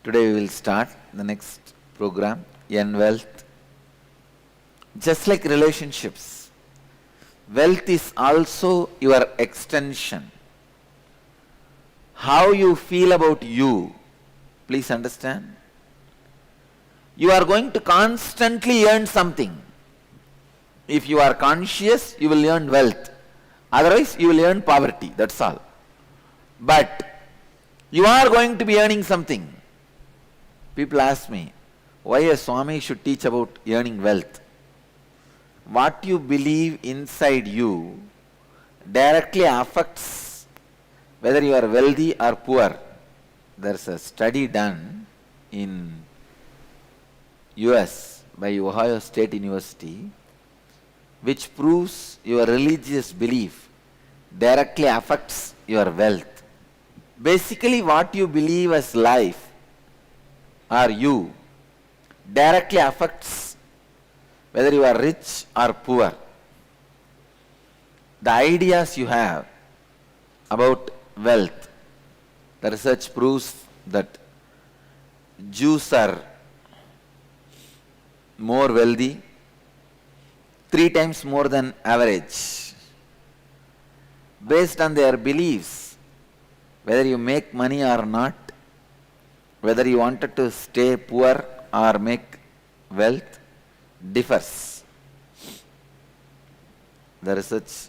Today we will start the next program, N Wealth. Just like relationships, wealth is also your extension. How you feel about you, please understand. You are going to constantly earn something. If you are conscious, you will earn wealth. Otherwise, you will earn poverty, that's all. But you are going to be earning something. People ask me, why a Swami should teach about earning wealth? What you believe inside you directly affects whether you are wealthy or poor. There's a study done in US by Ohio State University which proves your religious belief directly affects your wealth. Basically, what you believe as life or you directly affects whether you are rich or poor. The ideas you have about wealth, the research proves that Jews are more wealthy, 3 times more than average. Based on their beliefs, whether you make money or not, whether you wanted to stay poor or make wealth, differs. The research,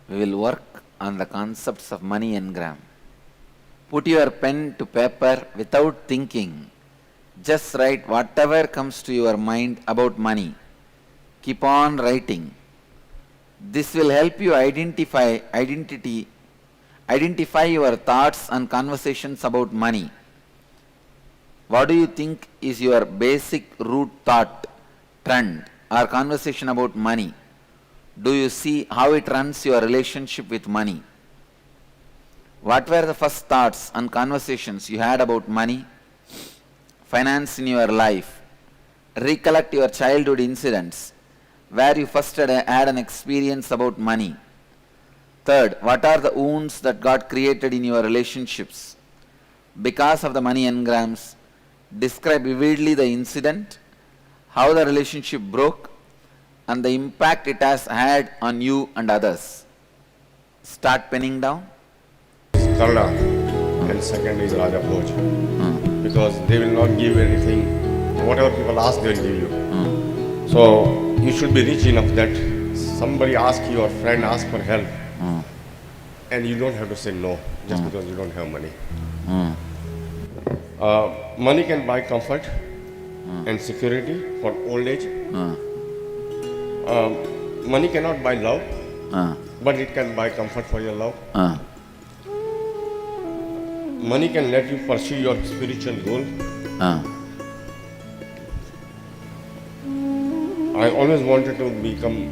we will work on the concepts of money engram. Put your pen to paper without thinking. Just write whatever comes to your mind about money. Keep on writing. This will help you identify your thoughts and conversations about money. What do you think is your basic root thought, trend, or conversation about money? Do you see how it runs your relationship with money? What were the first thoughts and conversations you had about money, finance in your life? Recollect your childhood incidents where you first had an experience about money. Third, what are the wounds that got created in your relationships because of the money engrams? Describe vividly the incident, how the relationship broke, and the impact it has had on you and others. Start penning down. Karna and second is Raja Bhoj. Because they will not give anything, whatever people ask they will give you. So you should be rich enough that somebody asks you or friend asks for help and you don't have to say no just because you don't have money. Money can buy comfort and security for old age. Money cannot buy love, but it can buy comfort for your love. Money can let you pursue your spiritual goal. I always wanted to become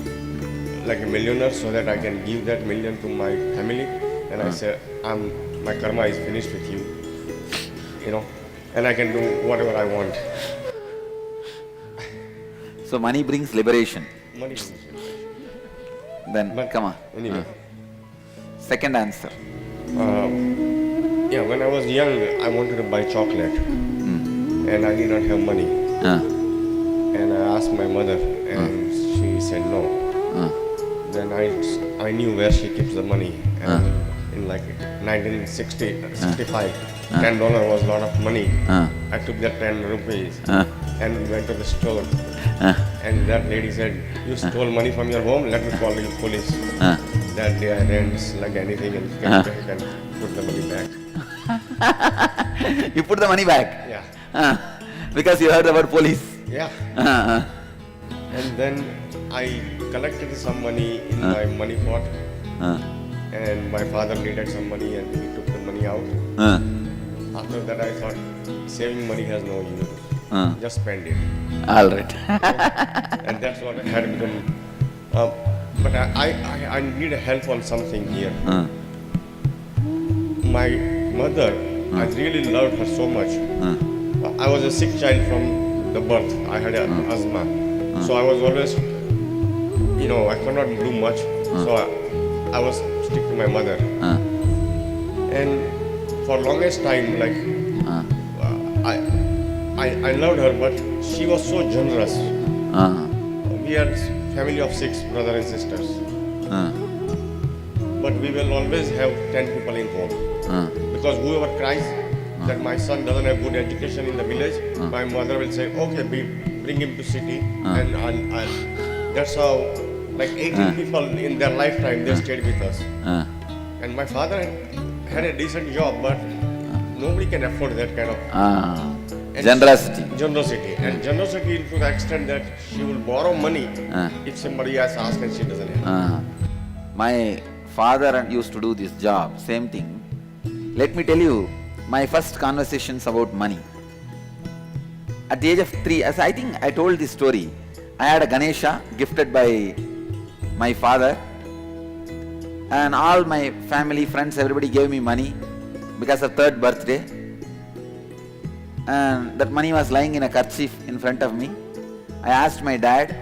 like a millionaire so that I can give that million to my family. And I said, my karma is finished with you, and I can do whatever I want. So money brings liberation. Money brings liberation. Then, But come on. Anyway. Second answer. Yeah, when I was young, I wanted to buy chocolate. And I did not have money. And I asked my mother, and she said no. Then I knew where she keeps the money. And in like 1965, $10 was a lot of money. I took that 10 rupees and went to the store. And that lady said, "You stole money from your home, let me call the police." That day I ran like anything and came back and put the money back. You put the money back? Yeah. Because you heard about police. Yeah. And then I collected some money in my money pot. And my father needed some money and he took the money out. After that I thought saving money has no use. Just spend it. All right. And that's what I had become. But I need help on something here. My mother, I really loved her so much. I was a sick child from the birth. I had asthma. So I was always, I could not do much. So I was stick to my mother. And for longest time, like I loved her, but she was so generous. Uh, We are family of 6 brothers and sisters, uh, but we will always have 10 people in home. Because whoever cries that my son doesn't have good education in the village, my mother will say, okay, bring him to city, and I'll. That's how, like 18 people in their lifetime, they stayed with us. uh, And my father had a decent job, but nobody can afford that kind of and generosity. generosity. And generosity to the extent that she will borrow money if somebody else asks and she doesn't have. My father used to do this job, same thing. Let me tell you, my first conversations about money. At the age of 3, as I think I told this story, I had a Ganesha gifted by my father, and all my family, friends, everybody gave me money because of 3rd birthday. And that money was lying in a kerchief in front of me. I asked my dad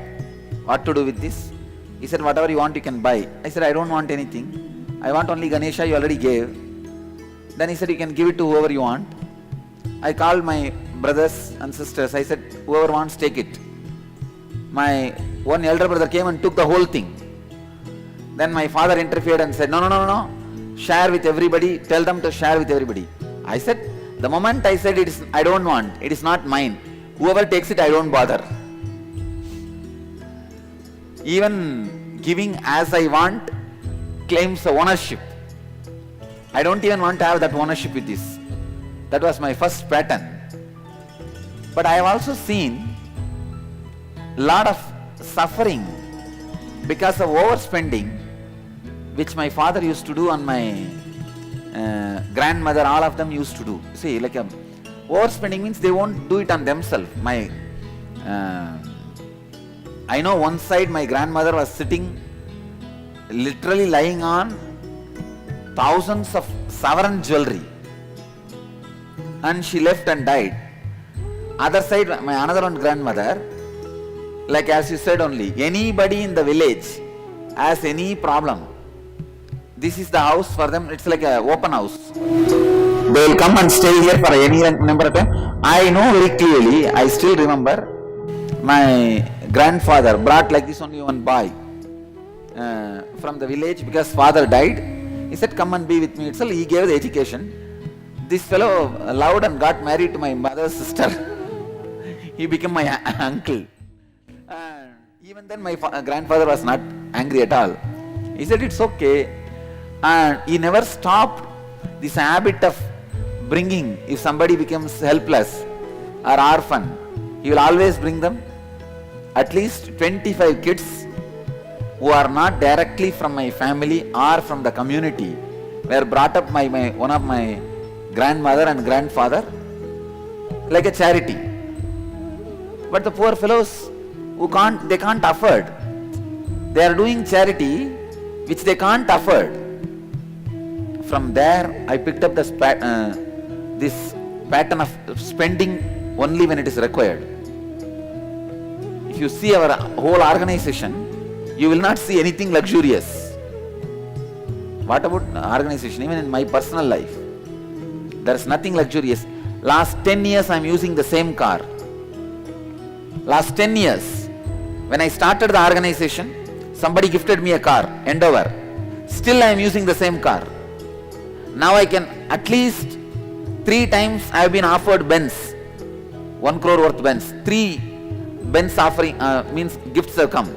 what to do with this. He said, whatever you want you can buy. I said, I don't want anything. I want only Ganesha, you already gave. Then he said, you can give it to whoever you want. I called my brothers and sisters. I said, whoever wants, take it. My one elder brother came and took the whole thing. Then my father interfered and said, no. Share with everybody. Tell them to share with everybody. I said, the moment I said I don't want, it is not mine. Whoever takes it, I don't bother. Even giving as I want claims ownership. I don't even want to have that ownership with this. That was my first pattern. But I have also seen a lot of suffering because of overspending, which my father used to do and my grandmother, all of them used to do. See, like overspending means they won't do it on themselves. I know one side my grandmother was sitting, literally lying on thousands of sovereign jewelry, and she left and died. Other side, my another one grandmother, like as you said only, anybody in the village has any problem, this is the house for them. It's like an open house. They will come and stay here for any number of time. I know very clearly, I still remember, my grandfather brought like this only one boy from the village because father died. He said, come and be with me itself. He gave the education. This fellow loved and got married to my mother's sister. He became my uncle. Even then my grandfather was not angry at all. He said, it's okay. And he never stopped this habit of bringing, if somebody becomes helpless or orphan, he will always bring them. At least 25 kids who are not directly from my family or from the community were brought up by one of my grandmother and grandfather like a charity. But the poor fellows who they can't afford. They are doing charity which they can't afford. From there I picked up this pattern of spending only when it is required. If you see our whole organization, you will not see anything luxurious. What about organization? Even in my personal life, there is nothing luxurious. Last 10 years I am using the same car. Last 10 years, when I started the organization, somebody gifted me a car, Endeavour. Still I am using the same car. Now I can, at least 3 times I have been offered Benz, 1 crore worth Benz. 3 Benz offering means gifts have come.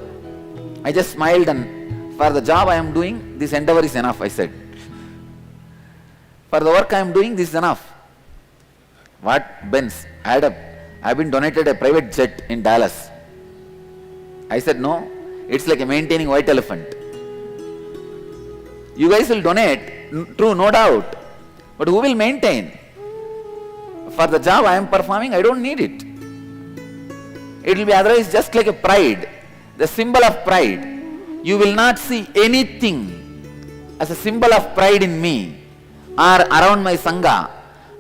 I just smiled, and for the job I am doing, this Endeavour is enough, I said. For the work I am doing, this is enough. What Benz? I have been donated a private jet in Dallas. I said, no, it's like a maintaining white elephant. You guys will donate, true, no doubt. But who will maintain? For the job I am performing, I don't need it. It will be otherwise just like a pride, the symbol of pride. You will not see anything as a symbol of pride in me or around my Sangha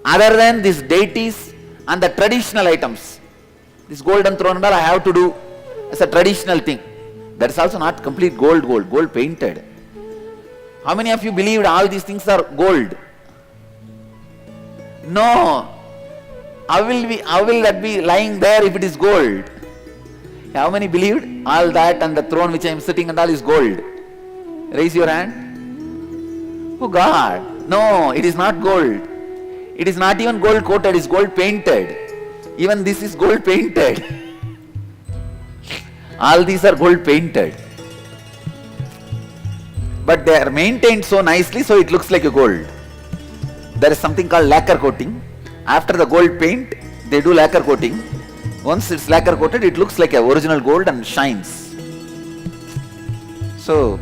other than these deities and the traditional items. This golden throne and all I have to do as a traditional thing. That is also not complete gold painted. How many of you believed all these things are gold? No. How will that be lying there if it is gold? How many believed all that and the throne which I am sitting and all is gold? Raise your hand. Oh God, no, it is not gold. It is not even gold coated, it is gold painted. Even this is gold painted. All these are gold painted. But they are maintained so nicely so it looks like a gold. There is something called lacquer coating. After the gold paint, they do lacquer coating. Once it's lacquer coated, it looks like a original gold and shines. So,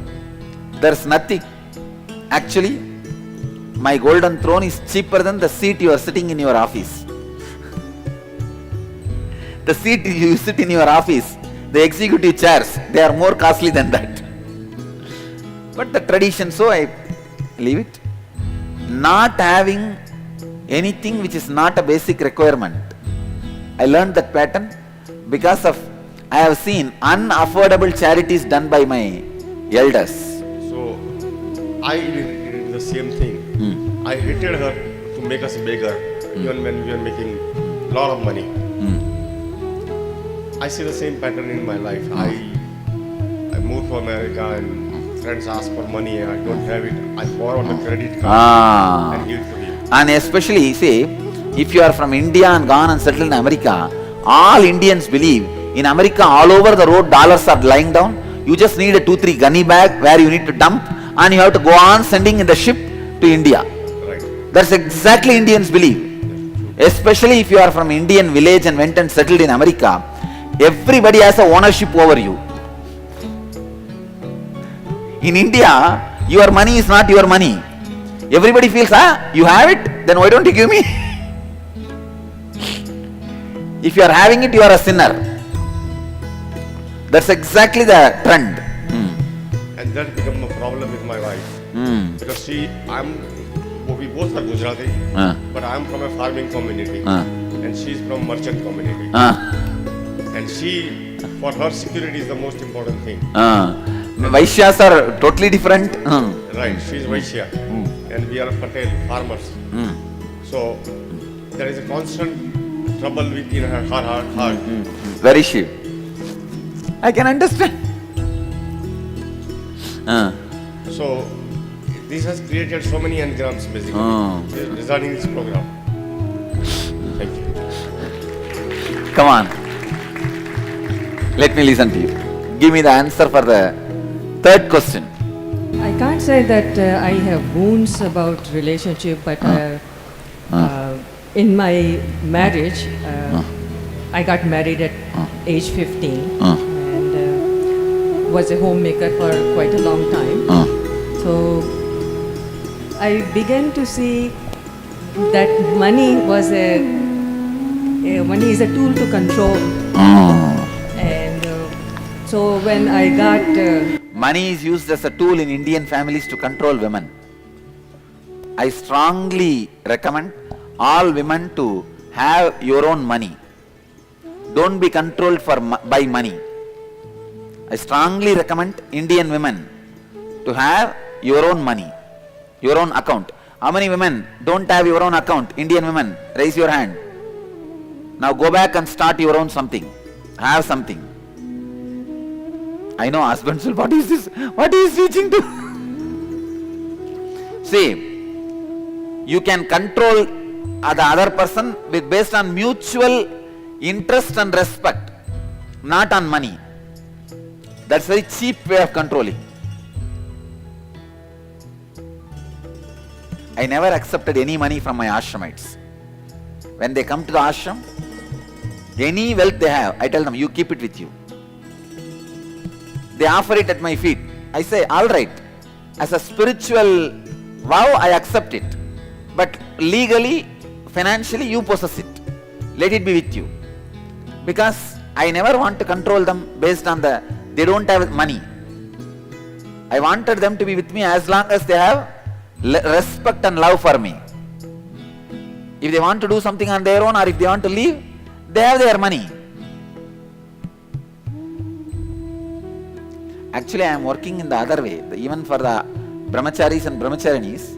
there's nothing. Actually, my golden throne is cheaper than the seat you are sitting in your office. The seat you sit in your office, the executive chairs, they are more costly than that. But the tradition, so I leave it. Not having anything which is not a basic requirement. I learned that pattern because of I have seen unaffordable charities done by my elders. So I did the same thing. I hated her to make us beggar even when we were making a lot of money. I see the same pattern in my life. I moved to America and friends ask for money. I don't have it. I borrow on the credit card and give it to him. And especially, say, if you are from India and gone and settled in America, all Indians believe in America all over the road dollars are lying down. You just need a 2-3 gunny bag where you need to dump and you have to go on sending in the ship to India. Right. That's exactly Indians believe. Especially if you are from Indian village and went and settled in America, everybody has a ownership over you. In India, your money is not your money. Everybody feels, you have it, then why don't you give me? If you are having it, you are a sinner. That's exactly the trend. And that became a problem with my wife. Because we both are Gujarati, but I am from a farming community and she is from merchant community. And she, for her security is the most important thing. Vaishyas are totally different. Right, she is Vaishya and we are Patel, farmers. So there is a constant trouble in her heart. Where is she? I can understand. So this has created so many engrams basically regarding this program. Thank you. Come on. Let me listen to you. Give me the answer for the third question. I can't say that I have wounds about relationship, but in my marriage, I got married at age 15 and was a homemaker for quite a long time. So I began to see that money is a tool to control. And so when I got money is used as a tool in Indian families to control women. I strongly recommend all women to have your own money. Don't be controlled by money. I strongly recommend Indian women to have your own money, your own account. How many women don't have your own account? Indian women, raise your hand. Now go back and start your own something. Have something. I know husbands will, what is this? What is teaching to? See, you can control the other person based on mutual interest and respect, not on money. That's a very cheap way of controlling. I never accepted any money from my ashramites. When they come to the ashram, any wealth they have, I tell them, you keep it with you. They offer it at my feet. I say, all right, as a spiritual vow, I accept it. But legally, financially, you possess it. Let it be with you. Because I never want to control them based on they don't have money. I wanted them to be with me as long as they have respect and love for me. If they want to do something on their own or if they want to leave, they have their money. Actually, I am working in the other way. Even for the brahmacharis and brahmacharinis,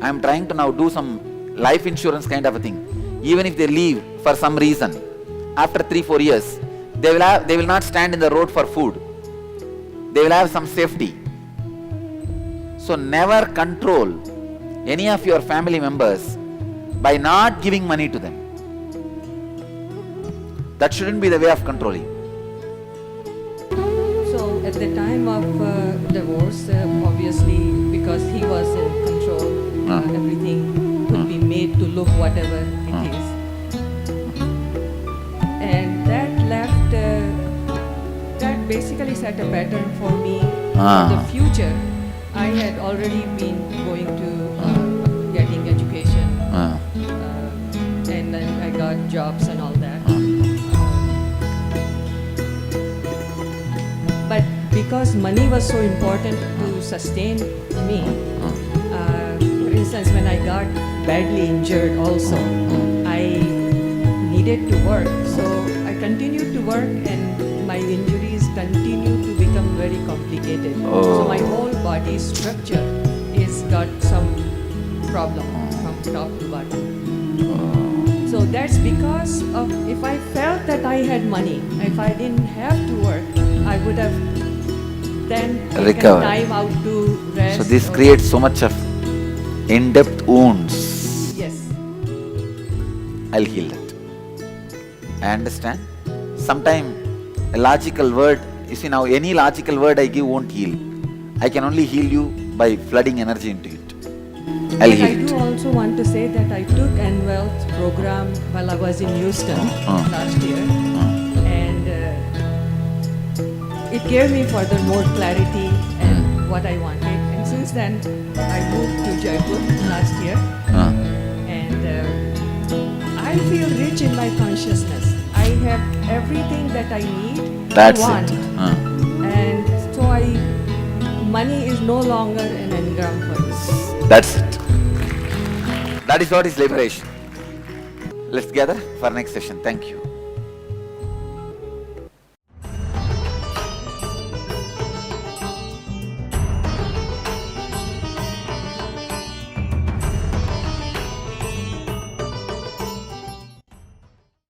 I am trying to now do some life insurance kind of a thing. Even if they leave for some reason, after 3-4 years, they will not stand in the road for food. They will have some safety. So never control any of your family members by not giving money to them. That shouldn't be the way of controlling. So at the time of divorce, obviously because he was in control, everything could be made to look whatever it is. And that left, that basically set a pattern for me for the future. I had already been going to getting education, and then I got jobs and all that. But because money was so important to sustain me, for instance, when I got badly injured also, I needed to work. So I continued to work and my injuries continued to become very complicated. So my whole body structure is got some problem from top to bottom. So that's because of, if I felt that I had money, if I didn't have to work, I would have then taken Recover. time out to rest. So this or- creates so much of in-depth wounds. Yes. I'll heal that. I understand. Sometimes a logical word, you see now any logical word I give won't heal. I can only heal you by flooding energy into it. I'll But I heal do it. also want to say that I took N-Wealth program while I was in Houston last year, and it gave me further more clarity and what I wanted. And since then, I moved to Jaipur last year, and I feel rich in my consciousness. I have everything that I need, That's I want, it. and so money is no longer an engram for me. That's it. That is what is liberation. Let's gather for next session. Thank you.